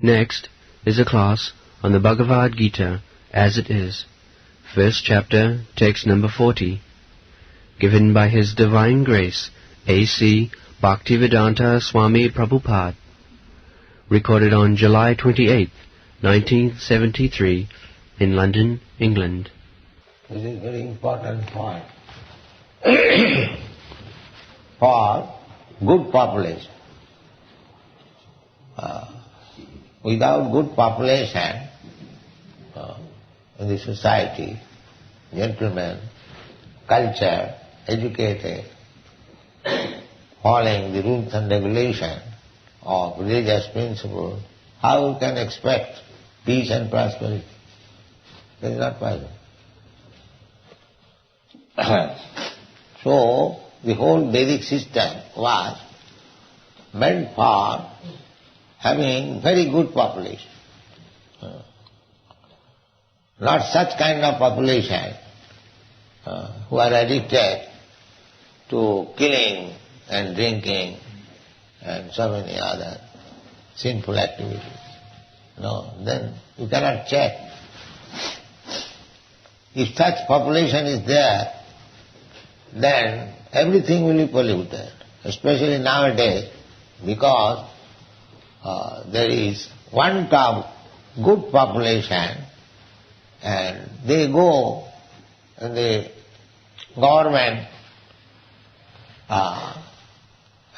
Next is a class on the Bhagavad Gita as it is, first chapter, text number 40, given by His Divine Grace, A.C. Bhaktivedanta Swami Prabhupada, recorded on July 28, 1973, in London, England. This is a very important point for good population. Without good population in the society, gentlemen, culture, educated, following the rules and regulations of religious principles, how we can expect peace and prosperity? That is not possible. So, the whole Vedic system was meant for having very good population. Not such kind of population who are addicted to killing and drinking and so many other sinful activities. No, then you cannot check. If such population is there, then everything will be polluted, especially nowadays, because there is want of good population and they go in the government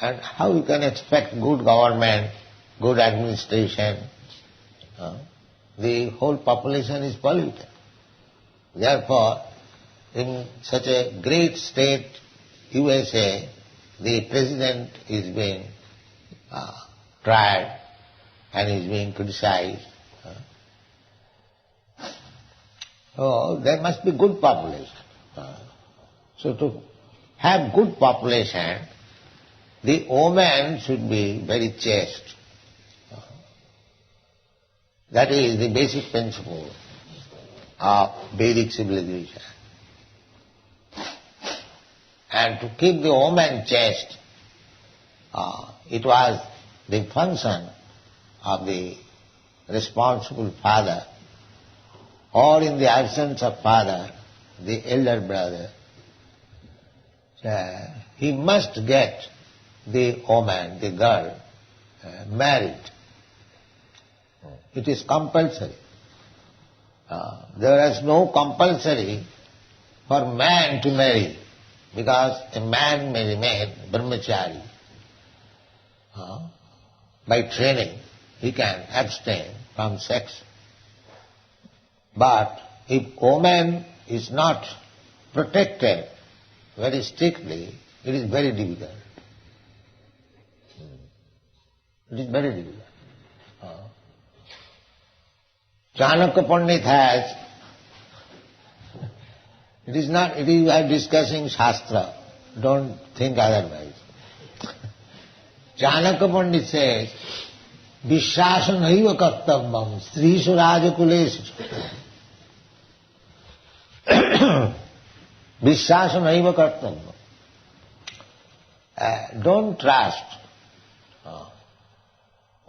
and how you can expect good government, good administration? The whole population is polluted. Therefore, in such a great state, USA, the president is being tried and is being criticized. So there must be good population. So to have good population, the woman should be very chaste. That is the basic principle of Vedic civilization. And to keep the woman chaste, it was the function of the responsible father, or in the absence of father, the elder brother. He must get the woman, the girl, married. It is compulsory. There is no compulsory for man to marry, because a man may remain brahmachari. By training, he can abstain from sex. But if woman is not protected very strictly, it is very difficult. It is very difficult. Chanakya Pandit has, it is we are discussing Shastra, don't think otherwise. Chanakya Pandit says, Vishwasanaiva kartavyam strishu rajakuleshu. Vishwasanaiva kartavyam. Don't trust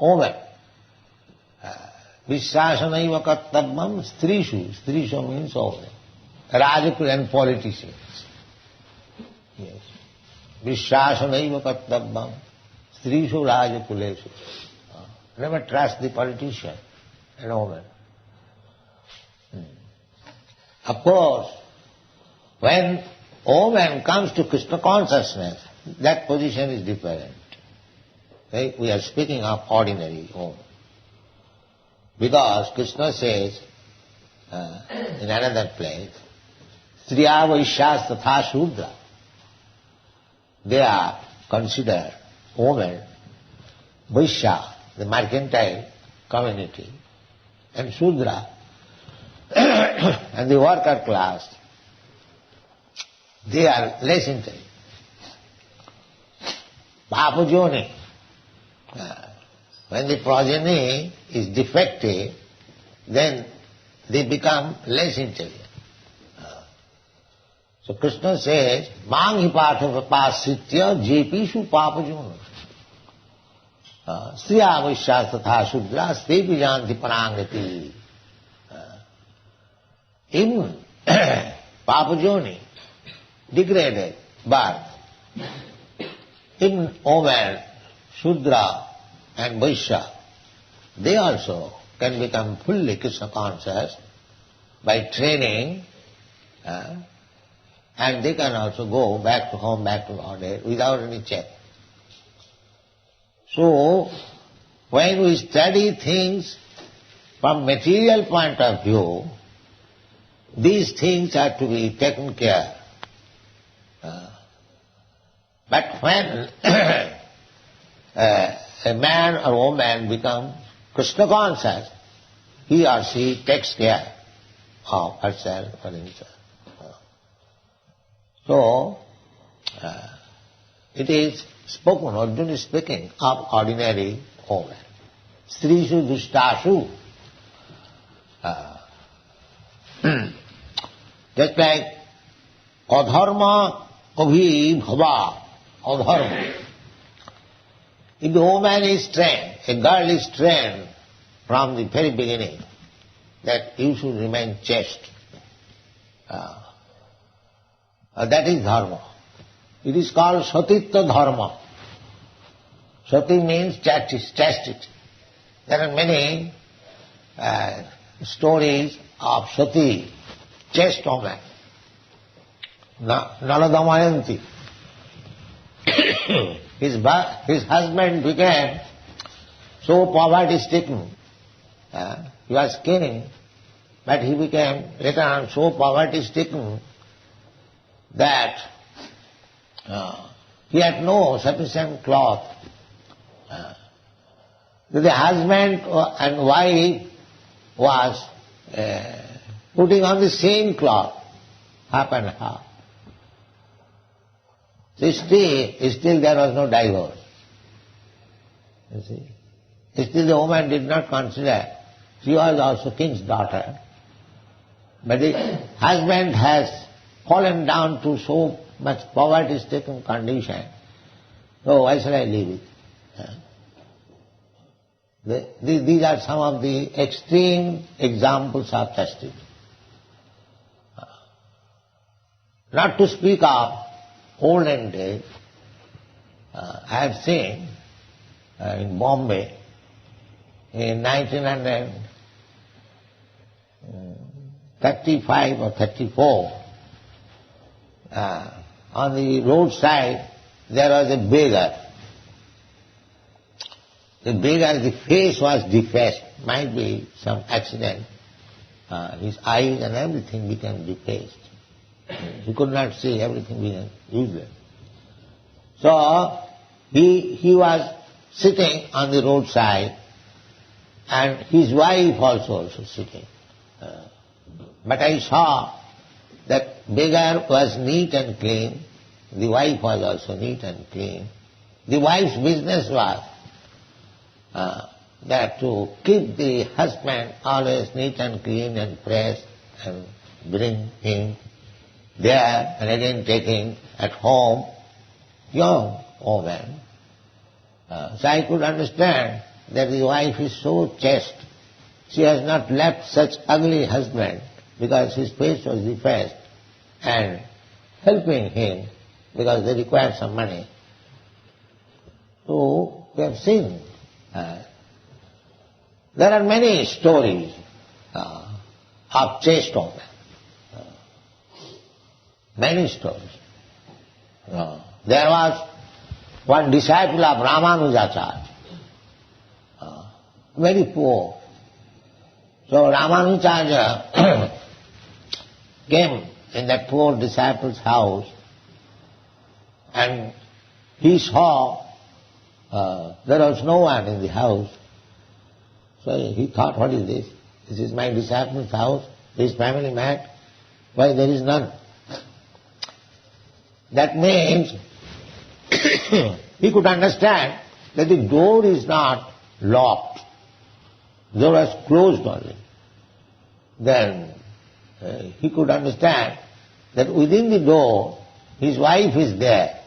woman. Vishwasanaiva kartavyam strishu. Strishu means woman. Rajakul and politicians. Yes. Vishwasanaiva kartavyam strishu rajakuleshu. Never trust the politician and woman. Of course, when woman comes to Krishna consciousness, that position is different. Okay? We are speaking of ordinary woman. Because Krishna says in another place, Striya Vaishyas Tatha Shudra. They are considered women, Vaishya, the mercantile community, and Shudra, and the worker class, they are less intelligent. Papajoni, when the progeny is defective, then they become less intelligent. So Krishna says, Mang hi patha vapasitya jepishu papajona. Striya Vaishya Tatha Shudra Stepi Janti Parangati. Even Papajoni, degraded birth, even women, Shudra and Vaishya, they also can become fully Krishna conscious by training, and they can also go back to home, back to order without any check. So, when we study things from material point of view, these things are to be taken care. But when a man or woman becomes Krishna conscious, he or she takes care of herself or himself. So, it is spoken, Arjuna is speaking of ordinary woman. Strishu dushtashu. Just like adharma abhibhava, adharma. If the woman is trained, a girl is trained from the very beginning that you should remain chaste, that is dharma. It is called satitya dharma. Sati means chastity. There are many stories of sati, chaste woman. Naladamayanti. His husband became so poverty-stricken. He was king, but he became later on so poverty-stricken that he had no sufficient cloth. The husband and wife was putting on the same cloth, half and half. So still there was no divorce. You see. Still the woman did not consider she was also king's daughter. But the husband has fallen down to so much poverty-stricken condition. So why should I leave it? These are some of the extreme examples of chastity. Not to speak of olden days, I have seen in Bombay in 1935 or 34, on the roadside there was a beggar. The beggar, the face was defaced, might be some accident. His eyes and everything became defaced. He could not see, everything became useless. So he was sitting on the roadside and his wife also sitting. But I saw that beggar was neat and clean, the wife was also neat and clean. The wife's business was that to keep the husband always neat and clean and fresh and bring him there and again taking at home young woman. So I could understand that the wife is so chaste. She has not left such ugly husband because his face was defaced and helping him because they require some money. So we have seen there are many stories of chaste women. Many stories. There was one disciple of Ramanujacharya, very poor. So Ramanujacharya came in that poor disciple's house and he saw there was no one in the house. So he thought, what is this? This is my disciple's house, his family mat. Why there is none? That means he could understand that the door is not locked. The door was closed only. Then he could understand that within the door his wife is there.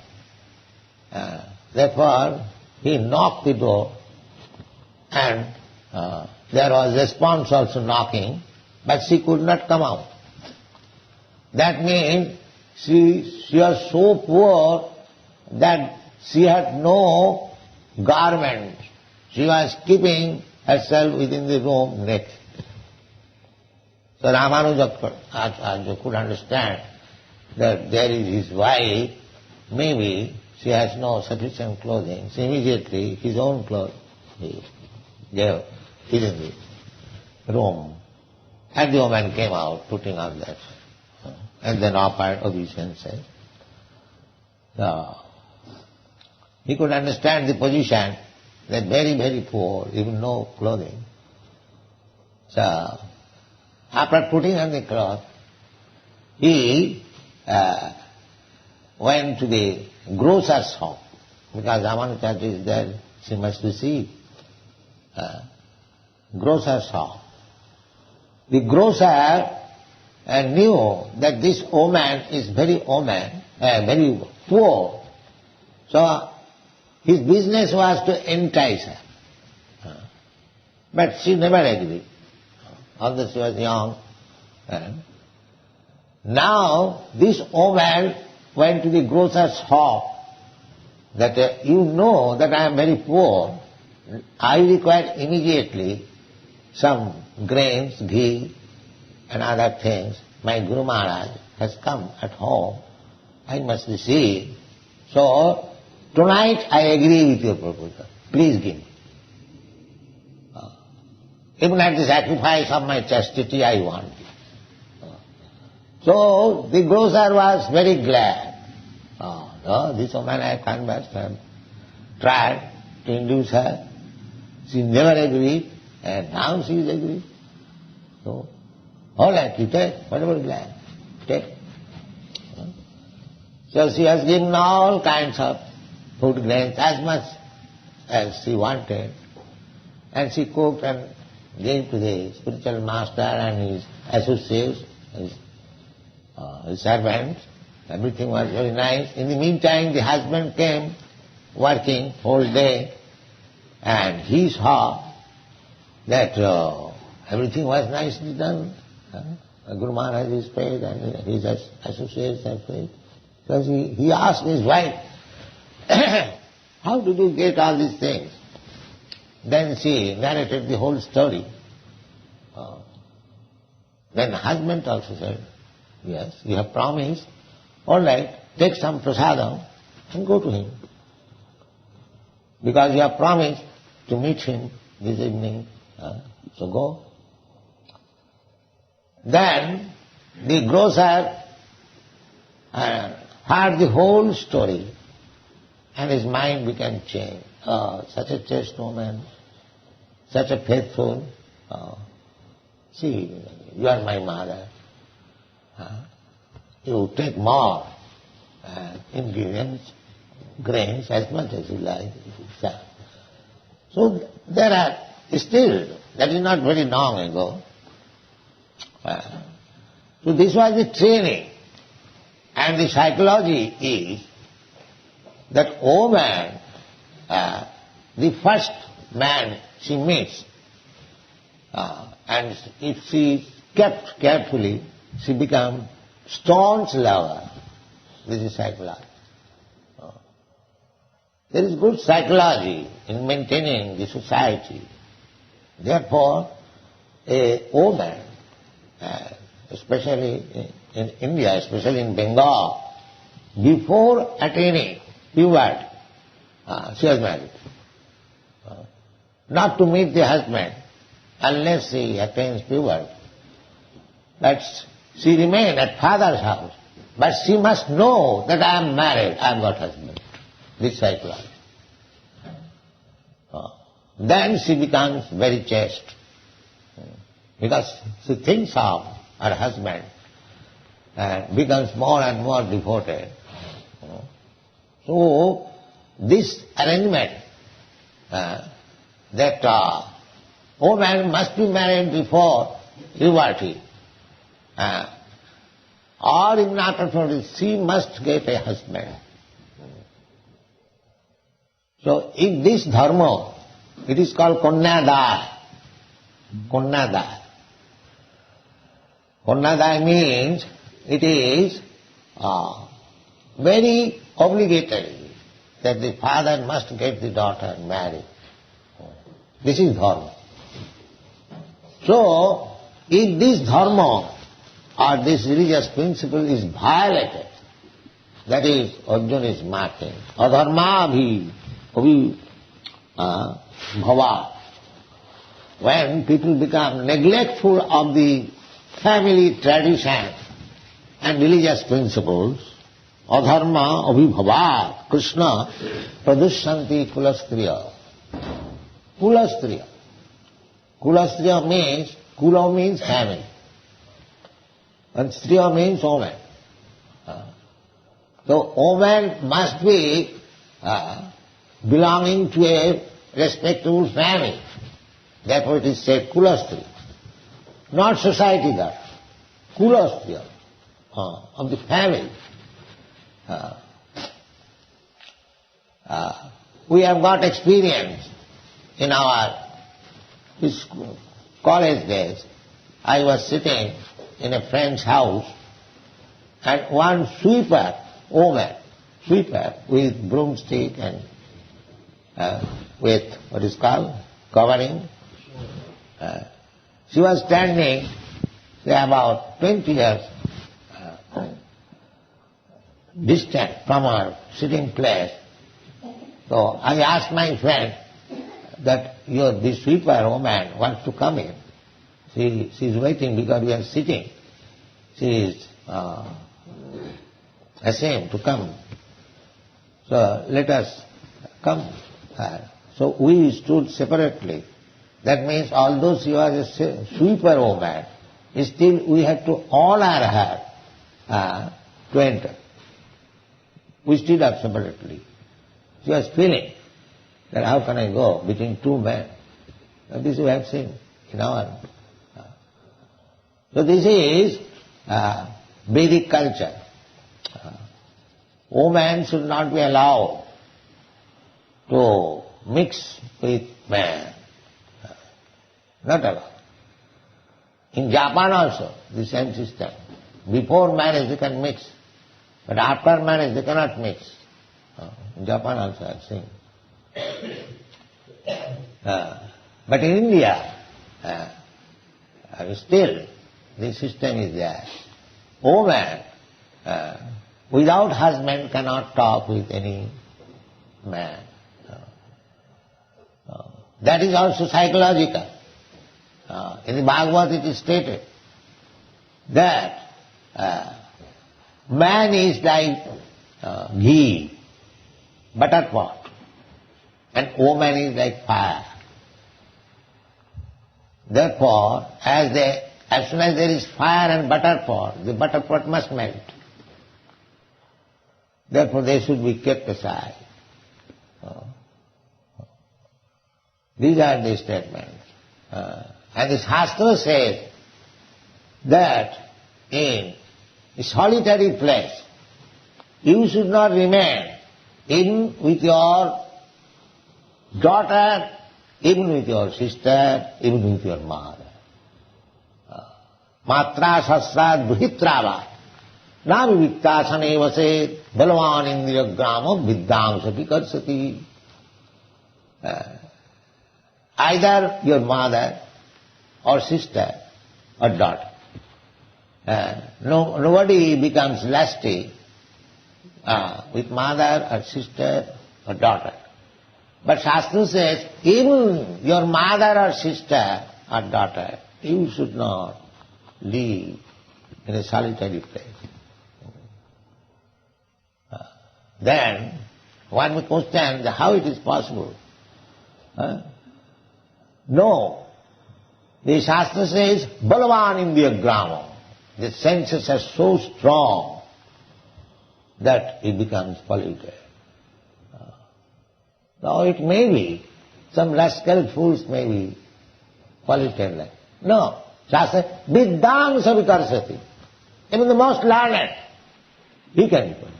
Therefore he knocked the door and there was response also knocking, but she could not come out. That means she was so poor that she had no garment. She was keeping herself within the room naked. So Ramanuja could understand that there is his wife, maybe she has no sufficient clothing. So immediately his own clothes he gave within the room. And the woman came out putting on that. And then offered obeisance. So he could understand the position, that very, very poor, even no clothing. So after putting on the cloth, he went to the grocer's shop, because Ramanujacharya is there, she must receive. Grocer's shop. The grocer knew that this woman is very poor. So his business was to entice her. But she never agreed, although she was young. Now this woman went to the grocer's shop, that you know that I am very poor, I require immediately some grains, ghee and other things. My Guru Maharaj has come at home, I must receive. So tonight I agree with your proposal, please give me. Even at the sacrifice of my chastity I want it. So the grocer was very glad. This woman I convinced her, tried to induce her. She never agreed, and now she is agreed. So, all right, you take whatever you like, take. So she has given all kinds of food grains, as much as she wanted, and she cooked and gave to the spiritual master and his associates, his servants. Everything was very nice. In the meantime, the husband came working whole day, and he saw that everything was nicely done. Guru Maharaj is paid and his associates are paid. So he asked his wife, how did you get all these things? Then she narrated the whole story. Then the husband also said, yes, you have promised. All right, take some prasadam and go to him. Because you have promised to meet him this evening, so go. Then the grocer heard the whole story and his mind became changed. Such a chaste woman, such a faithful, see, you are my mother. You take more ingredients, grains, as much as you like. So there are still, that is not very long ago. So this was the training. And the psychology is that woman, the first man she meets, and if she is kept carefully, she becomes staunch lover. This is psychology. There is good psychology in maintaining the society. Therefore, a woman, especially in India, especially in Bengal, before attaining puberty, she was married. Not to meet the husband unless she attains puberty. But she remained at father's house. But she must know that I am married, I have got husband. This psychology. Then she becomes very chaste. Because she thinks of her husband and becomes more and more devoted. So this arrangement that woman must be married before puberty, or in order for she must get a husband. So if this dharma It is called Kanyadai. Kanyadai. Kanyadai means it is very obligatory that the father must get the daughter married. This is dharma. So, if this dharma or this religious principle is violated, that is, Arjuna is marking, adharma bhava. When people become neglectful of the family tradition and religious principles, adharma abhibhava, Krsna pradushanti kulastriya. Kulastriya. Kulastriya means, kula means family, and striya means woman. So woman must be belonging to a respectable family. Therefore it is said kulastriya. Not society that. Kulastriya, of the family. We have got experience in our college days. I was sitting in a friend's house and one woman with broomstick and with what is called covering. She was standing, say about 20 years distant from her sitting place. So I asked my friend that this sweeper woman wants to come in. She is waiting because we are sitting. She is ashamed to come. So let us come. So we stood separately. That means although she was a sweeper woman, still we had to honor her to enter. We stood up separately. She was feeling that how can I go between two men? And this we have seen in our... So this is Vedic culture. Women should not be allowed to mix with man. Not allowed. In Japan also, the same system. Before marriage they can mix, but after marriage they cannot mix. In Japan also I have seen. But in India, still the system is there. Woman without husband cannot talk with any man. That is also psychological. In the Bhagavad it is stated that man is like ghee, butter pot, and woman is like fire. Therefore, as soon as there is fire and butter pot, the butter pot must melt. Therefore they should be kept aside. These are the statements. And the Shastra says that in a solitary place you should not remain even with your daughter, even with your sister, even with your mother. Matra sasrad bhuhitrava nami viktasane vase balavan indriya gramo viddhamsapi karsati. Either your mother or sister or daughter. Nobody becomes lusty with mother or sister or daughter. But Shastra says, even your mother or sister or daughter, you should not live in a solitary place. Then one may question how it is possible. No. The Shastra says, Balavan Indriya Grama. The senses are so strong that it becomes polluted. Now it may be, some rascal fools may be polluted like. No. Shastra, Viddham Savikarsati. Even the most learned, he can be polluted.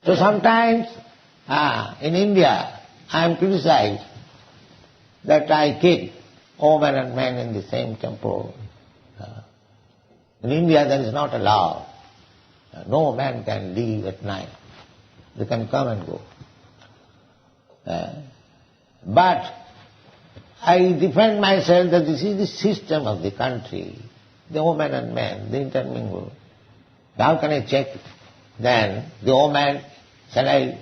So sometimes In India, I am criticized that I keep women and men in the same temple. In India there is not a law. No man can leave at night. They can come and go. But I defend myself that this is the system of the country. The women and men, they intermingle. How can I check it? Then the woman, shall I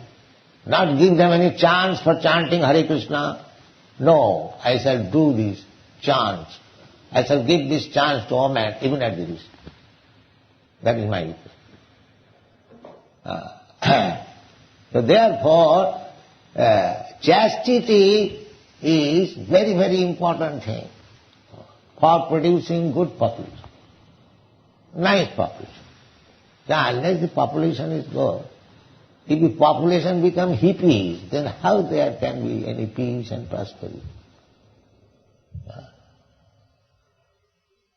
not give them any chance for chanting Hare Krishna? No, I shall do this chance. I shall give this chance to women even at the risk. That is my view. So therefore, chastity is very, very important thing for producing good population, nice population. Now, unless the population is good, if the population become hippies, then how there can be any peace and prosperity?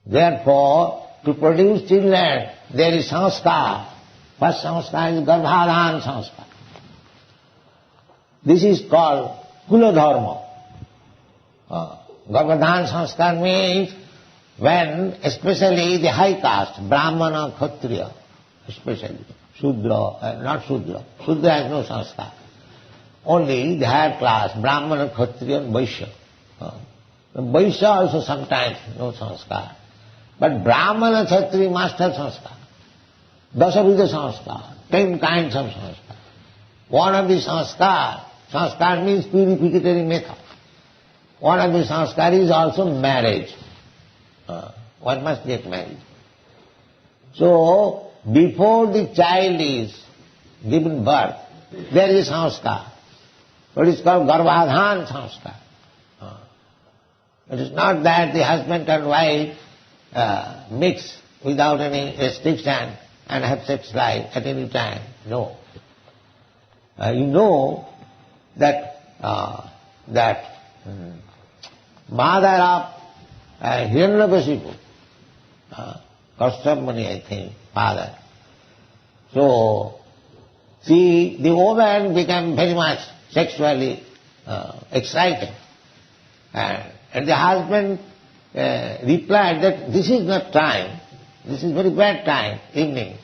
Therefore, to produce children, there is sanskar. First sanskar is garbhadhan sanskar. This is called kula dharma. Garbhadhan sanskar means when especially the high caste, Brahmana, Kshatriya, especially, Shudra, not Shudra. Shudra has no sanskar. Only the higher class, Brahmana, Kshatriya and Vaishya. Vaishya also sometimes no sanskar. But Brahmana, Kshatriya must have sanskar. Dasavidha sanskar, 10 kinds of sanskar. One of the sanskar means purificatory method. One of the sanskar is also marriage. One must get married. So, before the child is given birth, there is sanskar. It is called garbhadhan sanskar. It is not that the husband and wife mix without any restriction and have sex life at any time. No. You know that mother of Hiranyakashipu, Krsna, I think, father. So, see, the woman became very much sexually excited. And the husband replied that this is not time, this is very bad time, evening.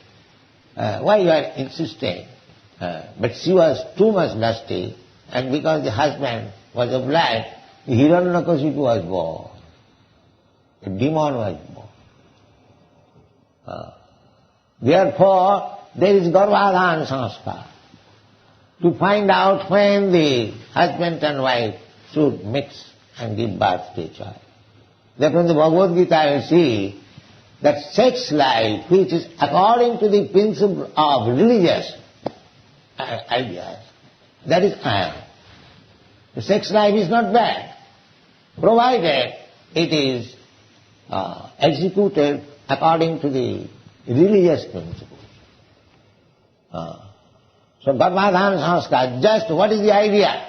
Why you are insisting? But she was too much lusty, and because the husband was obliged, Hiranyakashipu was born. A demon was born. Therefore, there is garbhadhan sanskar. To find out when the husband and wife should mix and give birth to a child. Therefore in the Bhagavad Gita you see that sex life, which is according to the principle of religious ideas, that is iron. The sex life is not bad, provided it is executed according to the religious principles. So garbhadhan sanskar, just what is the idea?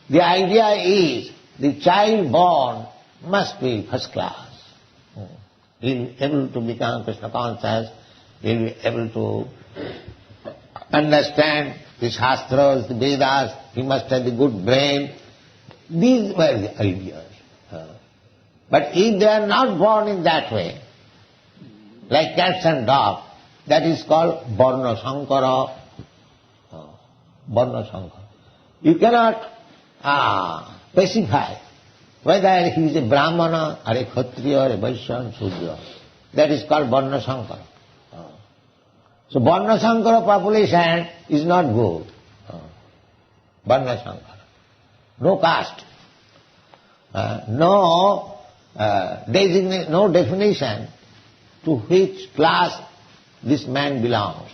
The idea is the child born must be first class. He will be able to become Krishna conscious, he will be able to understand the Shastras, the Vedas, he must have the good brain. These were the ideas. But if they are not born in that way, like cats and dogs, that is called Varna Sankara. Varna Sankara. You cannot specify whether he is a Brahmana or a Kshatriya or a Vaishya or Shudra. That is called Varna Sankara. So Varna Sankara population is not good. Varna Sankara. No caste. No definition to which class this man belongs.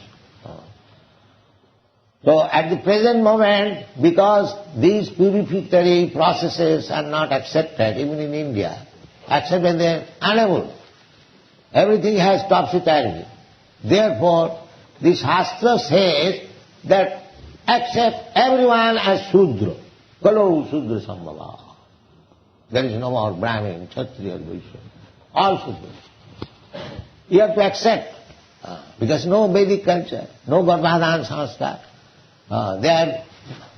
So at the present moment, because these purificatory processes are not accepted, even in India, except when they are unable, everything has topsy-turvy. Therefore, the Shastra says that accept everyone as Shudra. Kalo Shudra Sambhava. There is no more Brahmin, Kshatriya, Vaishya. All Shudras. You have to accept, because no Vedic culture, no Garbhadhan sanskar. They are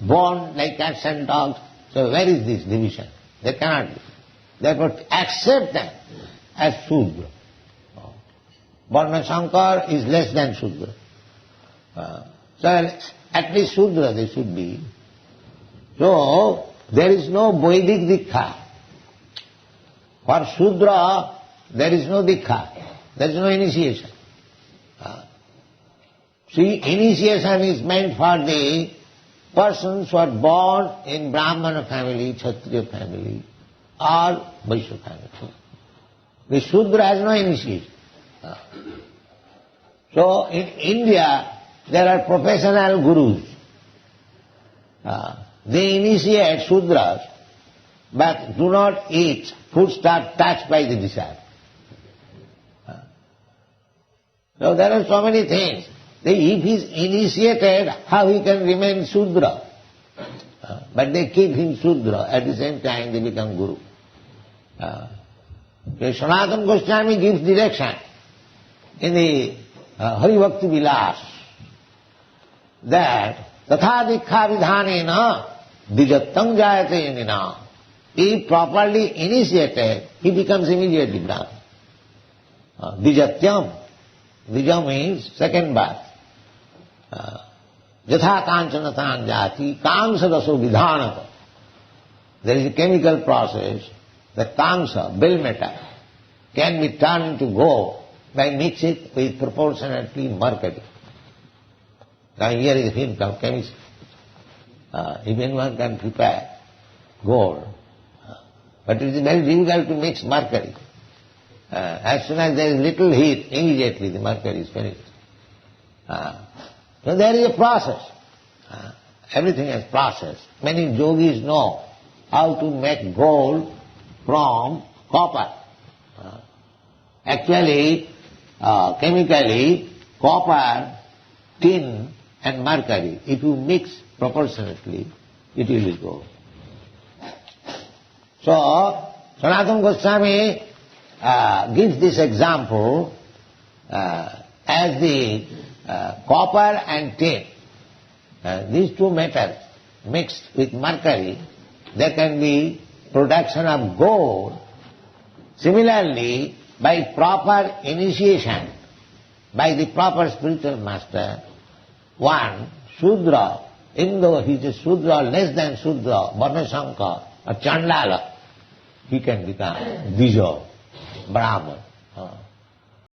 born like cats and dogs. So where is this division? There cannot be. Therefore accept them as Shudra. Varna Shankar is less than Shudra. So at least Shudra they should be. So there is no Vedic Dikha. For Shudra there is no Dikha. There is no initiation. See, initiation is meant for the persons who are born in Brahmana family, Kshatriya family or Vaishya family. The Shudra has no initiation. So in India there are professional gurus. They initiate Shudras but do not eat foodstuff touched by the disciple. So there are so many things. If he is initiated, how he can remain Shudra? But they keep him Shudra, at the same time they become Guru. Sanatana Goswami gives direction in the Hari Bhakti Vilas that Tatha Dikha Vidhanena Dijattam Jayate Nina. If properly initiated, he becomes immediately Brahman. Dijatyam. Dija means second birth. Yatha kanchana jati kamsa raso vidhanata. There is a chemical process, the kamsa, bill metal, can be turned into gold by mixing it with proportionately mercury. Now here is a hint of chemistry. If anyone can prepare gold, but it is very difficult to mix mercury. As soon as there is little heat, immediately the mercury is finished. So there is a process. Everything has process. Many yogis know how to make gold from copper. Actually, chemically, copper, tin and mercury, if you mix proportionately, it will be gold. So, Sanatana Goswami gives this example as the copper and tin. These two metals mixed with mercury, there can be production of gold. Similarly, by proper initiation, by the proper spiritual master, one Shudra, even though he is a Shudra, less than Shudra, Varna Shankar or Chandala, he can become Dija, Brahman.